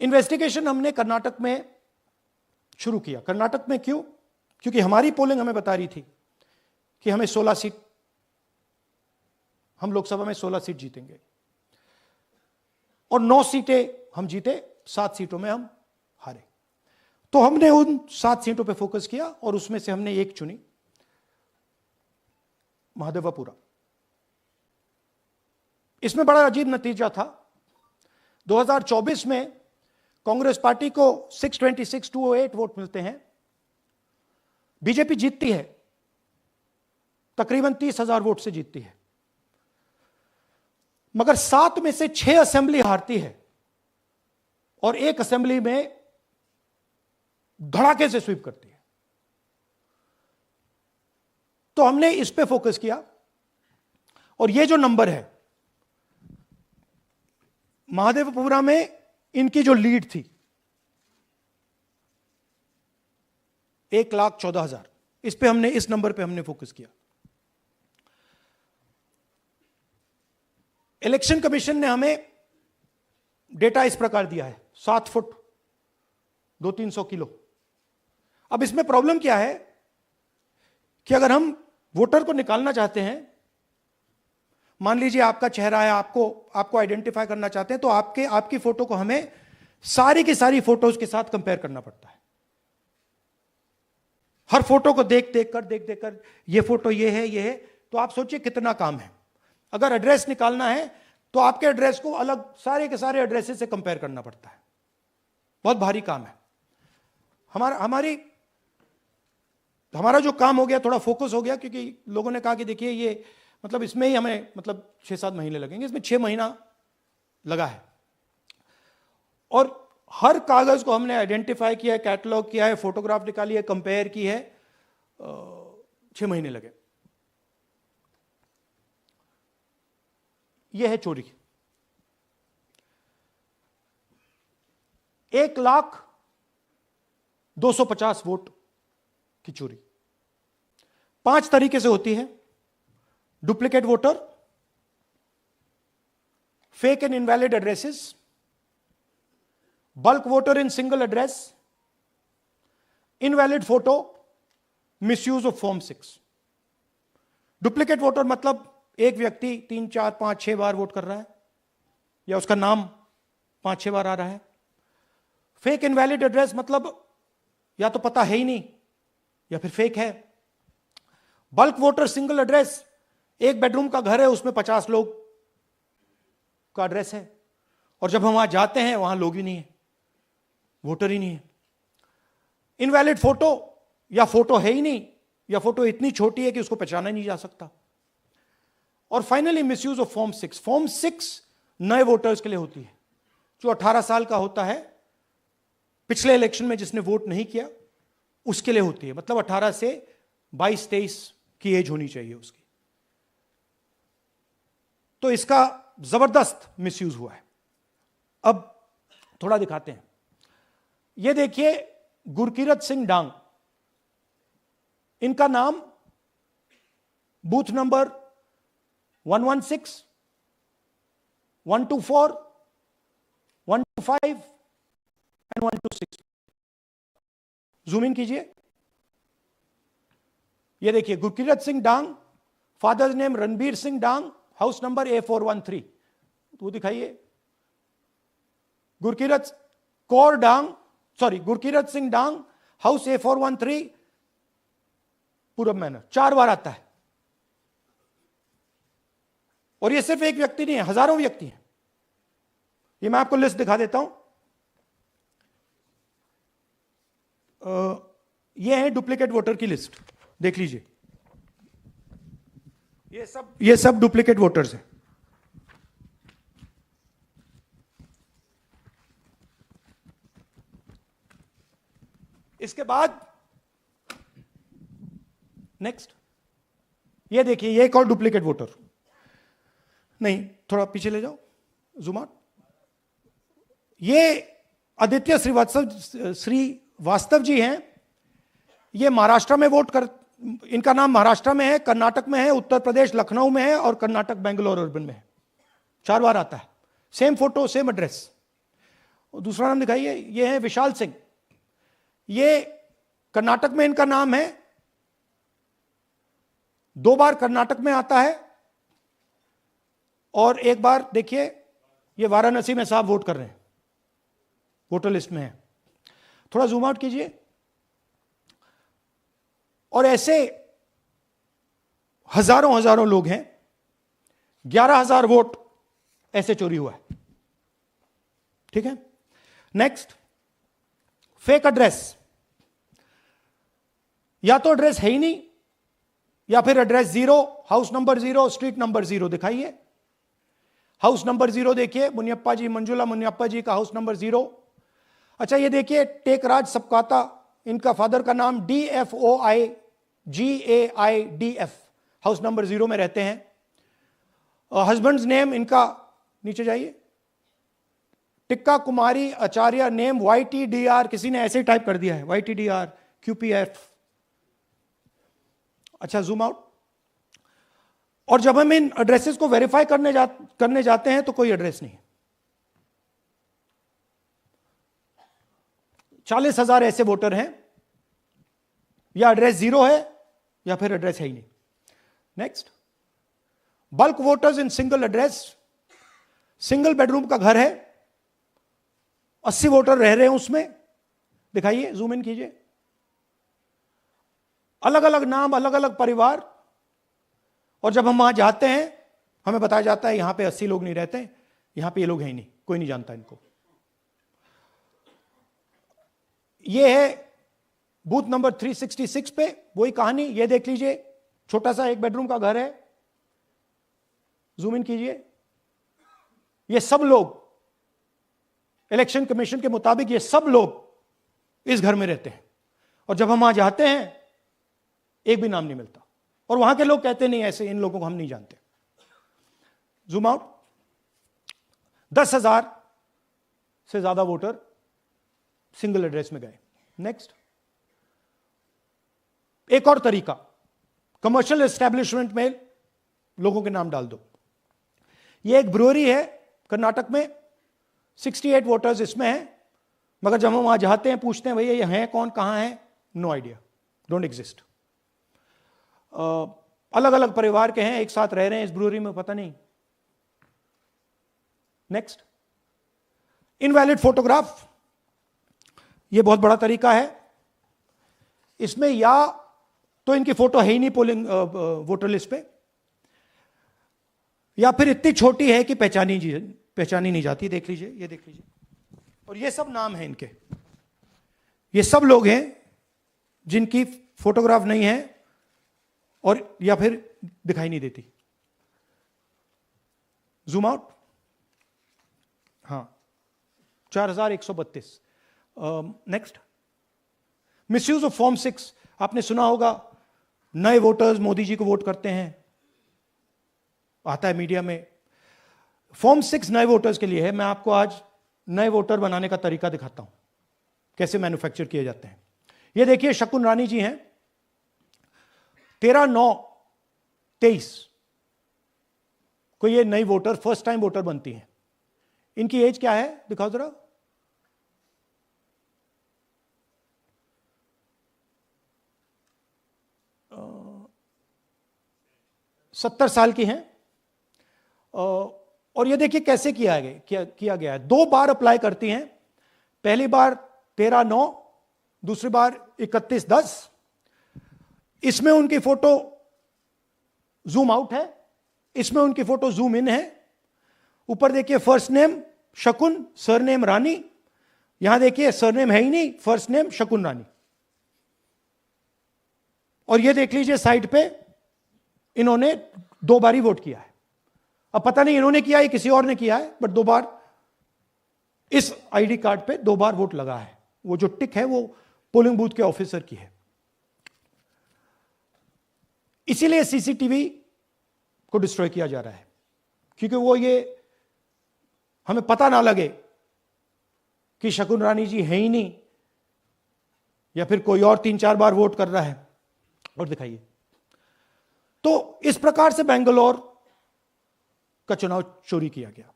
Investigation हमने कर्नाटक में शुरू किया। कर्नाटक में क्यों? क्योंकि हमारी पोलिंग हमें बता रही थी कि हमें 16 सीट, हम लोकसभा में 16 सीट जीतेंगे और 9 सीटें हम जीते, 7 सीटों में हम हारे। तो हमने उन 7 सीटों पे फोकस किया और उसमें से हमने एक चुनी, महादेवपुरा। इसमें बड़ा अजीब नतीजा था। 2024 में कांग्रेस पार्टी को 626-208 वोट मिलते हैं, बीजेपी जीतती है, तकरीबन 30,000 वोट से जीतती है, मगर 7 में से 6 असेंबली हारती है और 1 असेंबली में धड़ाके से स्वीप करती है। तो हमने इस पे फोकस किया और ये जो नंबर है, महादेवपुरा में इनकी जो लीड थी 1,14,000, इस पे हमने, इस नंबर पे हमने फोकस किया। इलेक्शन कमीशन ने हमें डेटा इस प्रकार दिया है, 7 फुट 200-300 किलो। अब इसमें प्रॉब्लम क्या है कि अगर हम वोटर को निकालना चाहते हैं, मान लीजिए आपका चेहरा है, आपको आइडेंटिफाई करना चाहते हैं, तो आपकी फोटो को हमें सारी की सारी फोटोज के साथ कंपेयर करना पड़ता है। हर फोटो को देख कर ये फोटो ये है, तो आप सोचिए कितना काम है। अगर एड्रेस निकालना है तो आपके एड्रेस को अलग सारे के सारे एड्रेसेस से कंपेयर करना पड़ता है, बहुत भारी काम है। हमारा जो काम हो गया, थोड़ा फोकस हो गया, क्योंकि लोगों ने कहा कि देखिए ये मतलब इसमें ही हमें मतलब 6-7 महीने लगेंगे, इसमें 6 महीना लगा है। और हर कागज को हमने आइडेंटिफाई किया है, कैटलॉग किया है, फोटोग्राफ निकाली है, कंपेयर की है, 6 महीने लगे। यह है चोरी। 1,02,50 वोट की चोरी 5 तरीके से होती है। Duplicate voter, fake and invalid addresses, bulk voter in single address, invalid photo, misuse of form 6। Duplicate voter मतलब एक व्यक्ति 3, 4, 5, 6 बार वोट कर रहा है, या उसका नाम 5-6 बार आ रहा है। फेक इनवैलिड एड्रेस मतलब या तो पता है ही नहीं या फिर फेक है। बल्क वोटर सिंगल एड्रेस, एक बेडरूम का घर है, उसमें 50 लोग का एड्रेस है, और जब हम वहां जाते हैं वहां लोग ही नहीं है, वोटर ही नहीं है। इनवैलिड फोटो, या फोटो है ही नहीं, या फोटो इतनी छोटी है कि उसको पहचाना नहीं जा सकता। और finally misuse of form 6। Form 6 नए वोटर्स के लिए होती है, जो 18 साल का होता है, पिछले इलेक्शन में जिसने वोट नहीं किया उसके लिए होती है। मतलब 18 से 22-23 की एज होनी चाहिए उसकी। तो इसका जबरदस्त मिसयूज हुआ है। अब थोड़ा दिखाते हैं। यह देखिए, गुरकीरत सिंह डांग, इनका नाम booth number 116, 124, 125 and 126। Zoom in कीजिए। ये देखिए, गुरकीरत सिंह डांग, फादर्स नेम रणबीर सिंह डांग, हाउस नंबर A413। वो दिखाइए। गुरकीरत सिंह डांग, हाउस A413, पूरब मैनर। 4 बार आता है। और ये सिर्फ एक व्यक्ति नहीं है, हजारों व्यक्ति हैं। ये मैं आपको लिस्ट दिखा देता हूं। ये है डुप्लीकेट वोटर की लिस्ट, देख लीजिए। ये सब डुप्लीकेट वोटर्स हैं। इसके बाद नेक्स्ट, ये देखिए, ये एक और डुप्लीकेट वोटर। नहीं, थोड़ा पीछे ले जाओ, जूम आउट। ये आदित्य श्रीवास्तव जी हैं। ये महाराष्ट्र में वोट कर, इनका नाम महाराष्ट्र में है, कर्नाटक में है, उत्तर प्रदेश लखनऊ में है, और कर्नाटक बेंगलोर अर्बन में है। 4 बार आता है। Same photo, same address. दूसरा नाम दिखाइए, ये है विशाल सिंह। ये कर्नाटक में इनका नाम है, 2 बार कर्नाटक में आता है और 1 बार देखिए ये वाराणसी में साहब वोट कर रहे हैं, वोटर लिस्ट में है। थोड़ा जूम आउट कीजिए। और ऐसे हजारों हजारों लोग हैं, 11,000 वोट ऐसे चोरी हुआ है। ठीक है, नेक्स्ट, फेक एड्रेस। या तो एड्रेस है ही नहीं, या फिर address 0, house number 0, street number 0। दिखाइए हाउस नंबर 0, देखिए मुनियप्पा जी, मंजुला मुनियप्पा जी का हाउस नंबर 0। अच्छा ये देखिए टेकराज सबकाता, इनका फादर का नाम DFOIGAIDF, हाउस नंबर 0 में रहते हैं। हस्बैंड्स नेम इनका, नीचे जाइए, टिक्का कुमारी आचार्य, नेम YTDR, किसी ने ऐसे ही टाइप कर दिया है YTDR QPF। अच्छा जूम आउट। और जब हम इन एड्रेसेस को वेरीफाई करने जाते हैं तो कोई एड्रेस नहीं है। 40,000 ऐसे वोटर हैं, या एड्रेस 0 है या फिर एड्रेस है ही नहीं। Next, bulk voters in single address. Single bedroom का घर है, 80 वोटर रह रहे हैं उसमें। दिखाइए, जूम इन कीजिए। अलग अलग नाम, अलग अलग परिवार, और जब हम वहां जाते हैं हमें बताया जाता है यहां पे 80 लोग नहीं रहते, यहां पे ये लोग हैं ही नहीं, कोई नहीं जानता इनको। ये है बूथ नंबर 366 पे वही कहानी। ये देख लीजिए, छोटा सा 1 बेडरूम का घर है, जूम इन कीजिए। ये सब लोग इलेक्शन कमीशन के मुताबिक, ये सब लोग इस घर में रहते हैं, और जब हम वहां जाते हैं एक भी नाम नहीं मिलता, और वहां के लोग कहते नहीं ऐसे, इन लोगों को हम नहीं जानते। Zoom out. 10,000 से ज्यादा वोटर सिंगल एड्रेस में गए। नेक्स्ट, एक और तरीका, कमर्शियल एस्टेब्लिशमेंट में लोगों के नाम डाल दो। ये एक ब्रूअरी है कर्नाटक में, 68 वोटर्स इसमें हैं, मगर जब हम वहां जाते हैं पूछते हैं भैया ये हैं कौन, कहां है, नो आइडिया, डोंट एग्जिस्ट। अलग अलग परिवार के हैं, एक साथ रह रहे हैं इस ब्रूअरी में, पता नहीं। Next, invalid photograph. ये बहुत बड़ा तरीका है। इसमें या तो इनकी फोटो है ही नहीं पोलिंग वोटर लिस्ट पे, या फिर इतनी छोटी है कि पहचानी नहीं जाती। देख लीजिए, ये देख लीजिए, और ये सब नाम है इनके। ये सब लोग हैं जिनकी फोटोग्राफ नहीं है और या फिर दिखाई नहीं देती। Zoom out. हाँ, 4132। Next, misuse of form 6। आपने सुना होगा नए वोटर्स मोदी जी को वोट करते हैं, आता है मीडिया में। फॉर्म 6 नए वोटर्स के लिए है। मैं आपको आज नए वोटर बनाने का तरीका दिखाता हूं, कैसे मैन्युफैक्चर किए जाते हैं। ये देखिए शकुन रानी जी हैं, 13/9/23 को ये नई वोटर, फर्स्ट टाइम वोटर बनती हैं। इनकी एज क्या है दिखाओ जरा। 70 साल की हैं। और ये देखिए कैसे किया गया है। 2 बार अप्लाई करती हैं, पहली बार 13/9, दूसरी बार 31/10। इसमें उनकी फोटो जूम आउट है, इसमें उनकी फोटो जूम इन है। ऊपर देखिए फर्स्ट नेम शकुन, सरनेम रानी। यहां देखिए सरनेम है ही नहीं, फर्स्ट नेम शकुन रानी। और ये देख लीजिए साइड पे इन्होंने 2 बार ही वोट किया है। अब पता नहीं इन्होंने किया है किसी और ने किया है, बट 2 बार इस आईडी कार्ड पे 2 बार वोट लगा है। वो जो टिक है वो पोलिंग बूथ के ऑफिसर की है। इसीलिए सीसीटीवी को डिस्ट्रॉय किया जा रहा है, क्योंकि वो ये हमें पता ना लगे कि शकुन रानी जी है ही नहीं, या फिर कोई और 3-4 बार वोट कर रहा है। और दिखाइए, तो इस प्रकार से बेंगलोर का चुनाव चोरी किया गया।